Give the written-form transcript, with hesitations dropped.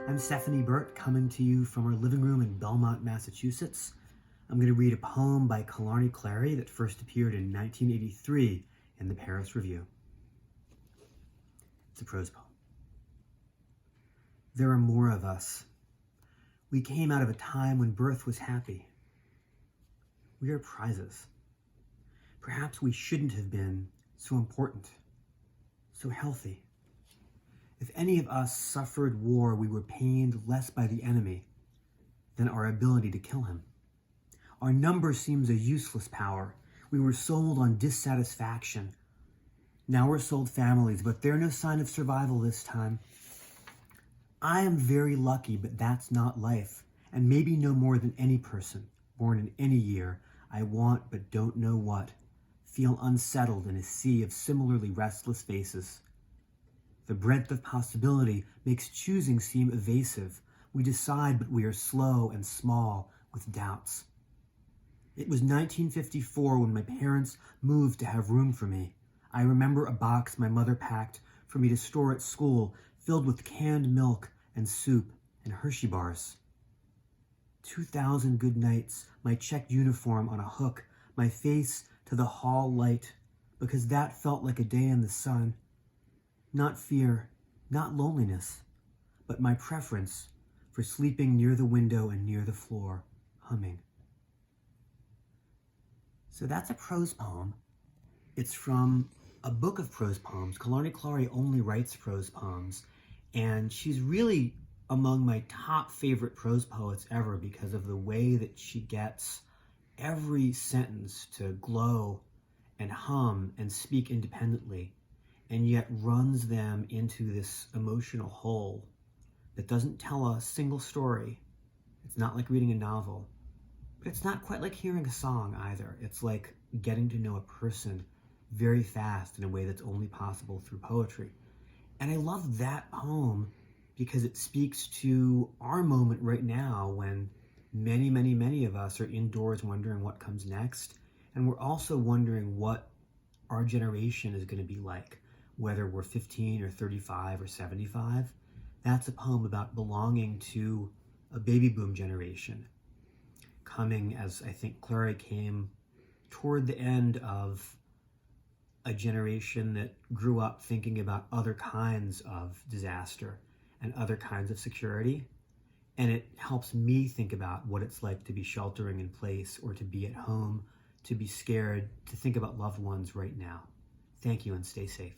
I'm Stephanie Burt, coming to you from our living room in Belmont, Massachusetts. I'm going to read a poem by Killarney Clary that first appeared in 1983 in the Paris Review. It's a prose poem. There are more of us. We came out of a time when birth was happy. We are prizes. Perhaps we shouldn't have been so important, so healthy. If any of us suffered war, we were pained less by the enemy than our ability to kill him. Our number seems a useless power. We were sold on dissatisfaction. Now we're sold families, but they're no sign of survival this time. I am very lucky, but that's not life, and maybe no more than any person born in any year. I want but don't know what. Feel unsettled in a sea of similarly restless faces. The breadth of possibility makes choosing seem evasive. We decide, but we are slow and small with doubts. It was 1954 when my parents moved to have room for me. I remember a box my mother packed for me to store at school, filled with canned milk and soup and Hershey bars. 2,000 good nights, my checked uniform on a hook, my face to the hall light, because that felt like a day in the sun. Not fear, not loneliness, but my preference for sleeping near the window and near the floor, humming. So that's a prose poem. It's from a book of prose poems. Killarney Clary only writes prose poems, and she's really among my top favorite prose poets ever because of the way that she gets every sentence to glow and hum and speak independently, and yet runs them into this emotional whole that doesn't tell a single story. It's not like reading a novel, but it's not quite like hearing a song either. It's like getting to know a person very fast in a way that's only possible through poetry. And I love that poem because it speaks to our moment right now when many of us are indoors wondering what comes next. And we're also wondering what our generation is going to be like, whether we're 15 or 35 or 75. That's a poem about belonging to a baby boom generation, coming as I think Clary came toward the end of a generation that grew up thinking about other kinds of disaster and other kinds of security. And it helps me think about what it's like to be sheltering in place or to be at home, to be scared, to think about loved ones right now. Thank you and stay safe.